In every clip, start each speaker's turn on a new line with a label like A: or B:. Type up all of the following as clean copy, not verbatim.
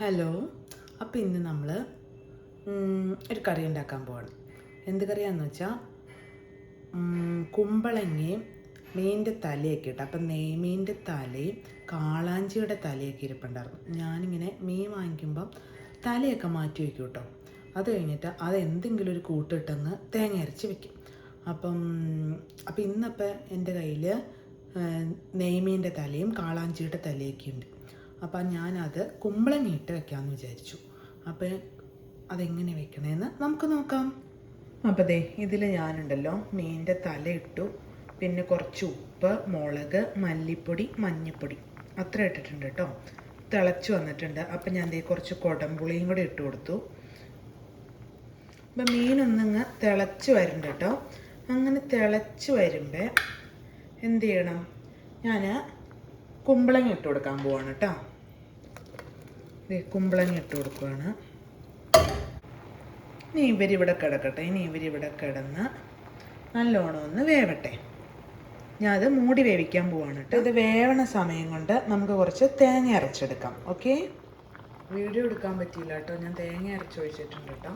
A: Hello. അപ്പോൾ ഇന്ന് നമ്മൾ ഒരു കറി ഉണ്ടാക്കാൻ പോവാണ്. എന്ത് കറിയാണെന്ന് വെച്ചാൽ കുമ്പളങ്ങയും മീനിൻ്റെ തലയൊക്കെ ഇട്ട്. അപ്പം നെയ്മീൻ്റെ തലയും കാളാഞ്ചിയുടെ തലയൊക്കെ ഇരിപ്പുണ്ടായിരുന്നു. ഞാനിങ്ങനെ മീൻ വാങ്ങിക്കുമ്പം തലയൊക്കെ മാറ്റി വയ്ക്കും കേട്ടോ. അത് കഴിഞ്ഞിട്ട് അത് എന്തെങ്കിലും ഒരു കൂട്ടിട്ടങ്ങ് തേങ്ങ അരച്ച് വെക്കും. അപ്പം ഇന്നിപ്പോൾ എൻ്റെ കയ്യിൽ നെയ്മീൻ്റെ തലയും കാളാഞ്ചിയുടെ തലയൊക്കെ ഉണ്ട്. അപ്പം ഞാനത് കുമ്പളങ്ങ ഇട്ട് വെക്കാമെന്ന് വിചാരിച്ചു. അപ്പോൾ അതെങ്ങനെ വെക്കണമെന്ന് നമുക്ക് നോക്കാം. അപ്പോൾ ദേ ഇതിൽ ഞാനുണ്ടല്ലോ മീനിൻ്റെ തല ഇട്ടു, പിന്നെ കുറച്ച് ഉപ്പ്, മുളക്, മല്ലിപ്പൊടി, മഞ്ഞൾപ്പൊടി അത്ര ഇട്ടിട്ടുണ്ട് കേട്ടോ. തിളച്ച് വന്നിട്ടുണ്ട്. അപ്പം ഞാൻ ദേ കുറച്ച് കുടംപുളിയും കൂടി ഇട്ട് കൊടുത്തു. അപ്പം മീനൊന്നിങ്ങ് തിളച്ച് വരുന്നുണ്ട് കേട്ടോ. അങ്ങനെ തിളച്ച് വരുമ്പോൾ എന്ത് ചെയ്യണം, ഞാൻ കുമ്പളങ്ങ ഇട്ട് കൊടുക്കാൻ പോവാണ് കേട്ടോ. കുമ്പളങ്ങ ഇട്ട് കൊടുക്കുകയാണ്. ഇനി ഇവരിവിടെ കിടക്കട്ടെ. ഇവരിവിടെ കിടന്ന് നല്ലോണം ഒന്ന് വേവട്ടെ. ഞാൻ അത് മൂടി വേവിക്കാൻ പോവാണ് കേട്ടോ. ഇത് വേവണ സമയം കൊണ്ട് നമുക്ക് കുറച്ച് തേങ്ങ അരച്ചെടുക്കാം. ഓക്കെ, വീഡിയോ എടുക്കാൻ പറ്റിയില്ല കേട്ടോ. ഞാൻ തേങ്ങ അരച്ചൊഴിച്ചിട്ടുണ്ട് കേട്ടോ.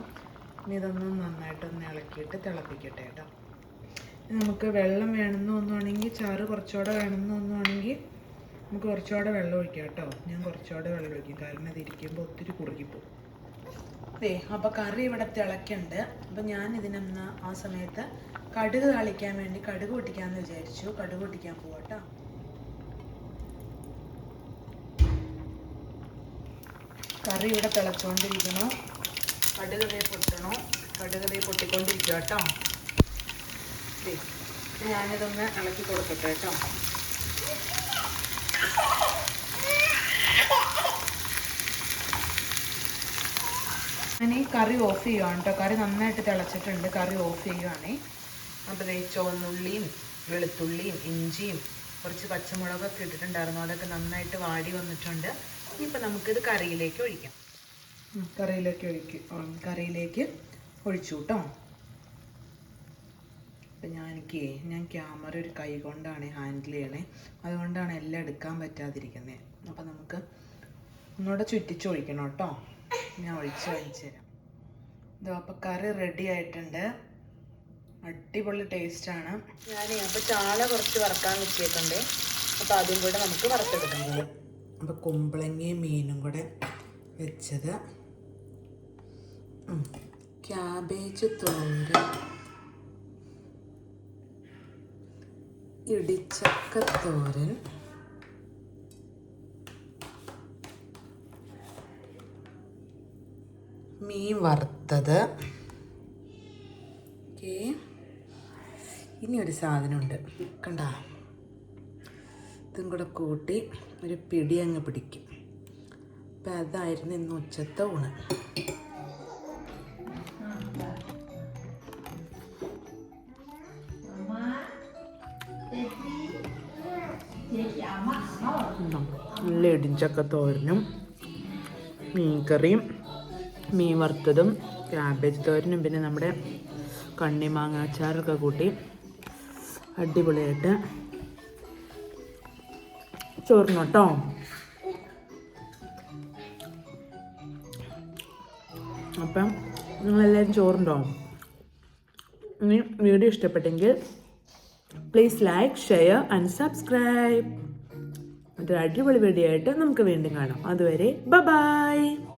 A: ഇനി ഇതൊന്നും നന്നായിട്ടൊന്ന് ഇളക്കിയിട്ട് തിളപ്പിക്കട്ടെ കേട്ടോ. നമുക്ക് വെള്ളം വേണമെന്ന് തോന്നുവാണെങ്കിൽ, ചാറ് കുറച്ചുകൂടെ വേണമെന്ന് തോന്നുവാണെങ്കിൽ നമുക്ക് കുറച്ചുകൂടെ വെള്ളം ഒഴിക്കാം കേട്ടോ. ഞാൻ കുറച്ചുകൂടെ വെള്ളം ഒഴിക്കും, കാരണം അത് ഇരിക്കുമ്പോൾ ഒത്തിരി കുറുകിപ്പോവും. അപ്പോൾ കറി ഇവിടെ തിളക്കുന്നുണ്ട്. അപ്പം ഞാൻ ഇതിനൊന്ന് ആ സമയത്ത് കടുക് താളിക്കാൻ വേണ്ടി കടുക് പൊട്ടിക്കാമെന്ന് വിചാരിച്ചു. കടുക് പൊട്ടിക്കാൻ പോവാട്ടോ. കറി ഇവിടെ തിളച്ചുകൊണ്ടിരിക്കണം. കടുക് പൊട്ടണോ, കടുക് പൊട്ടിക്കൊണ്ടിരിക്കുക കേട്ടോ. ഞാനിതൊന്ന് ഇളക്കി കൊടുക്കട്ടെ കേട്ടോ. ഞാൻ ഈ കറി ഓഫ് ചെയ്യുകയാണ് കേട്ടോ. കറി നന്നായിട്ട് തിളച്ചിട്ടുണ്ട്. കറി ഓഫ് ചെയ്യുകയാണേ. അപ്പോൾ ചുവന്നുള്ളിയും വെളുത്തുള്ളിയും ഇഞ്ചിയും കുറച്ച് പച്ചമുളകൊക്കെ ഇട്ടിട്ടുണ്ടായിരുന്നു. അതൊക്കെ നന്നായിട്ട് വാടി വന്നിട്ടുണ്ട്. ഇനിയിപ്പോൾ നമുക്കിത് കറിയിലേക്ക് ഒഴിക്കാം. കറിയിലേക്ക് ഒഴിച്ചു കേട്ടോ. അപ്പം ഞാൻ ക്യാമറ ഒരു കൈ കൊണ്ടാണ് ഹാൻഡിൽ ചെയ്യണേ. അതുകൊണ്ടാണ് എല്ലാം എടുക്കാൻ പറ്റാതിരിക്കുന്നത്. അപ്പം നമുക്ക് ഒന്നുകൂടെ ചുറ്റിച്ചൊഴിക്കണം കേട്ടോ. ഞാൻ ഒഴിച്ച് തരാം. അപ്പോൾ കറി റെഡി ആയിട്ടുണ്ട്. അടിപൊളി ടേസ്റ്റാണ്. അപ്പോൾ ചാള കുറച്ച് വറുക്കാൻ വെച്ചേക്കുണ്ട്. അപ്പോൾ അതും കൂടെ നമുക്ക് വറുത്തെടുക്കുന്നത്. അപ്പോൾ കുമ്പളങ്ങയും മീനും കൂടെ വെച്ചത്, ക്യാബേജ് തോരൻ, ഇടിച്ചക്ക തോരൻ, മീൻ വറുത്തത്. ഓക്കെ, ഇനി ഒരു സാധനമുണ്ട് കണ്ട. ഇതും കൂടെ കൂട്ടി ഒരു പിടി അങ്ങ് പിടിക്കും. അപ്പം അതായിരുന്നു ഇന്ന് ഉച്ചത്തെ ഊണ്. നല്ല ഇടിച്ചക്ക തോരനും മീൻകറിയും മീൻ വറുത്തതും ക്യാബേജ് തോരനും പിന്നെ നമ്മുടെ കണ്ണിമാങ്ങ അച്ചാറൊക്കെ കൂട്ടി അടിപൊളിയായിട്ട് ചോറിന് കേട്ടോ. അപ്പം നിങ്ങളെല്ലാവരും ചോറുണ്ടോ? ഇനി വീഡിയോ ഇഷ്ടപ്പെട്ടെങ്കിൽ please like, share and subscribe. മറ്റൊരു അടിപൊളി വീഡിയോ ആയിട്ട് നമുക്ക് വീണ്ടും കാണാം. അതുവരെ ബൈ.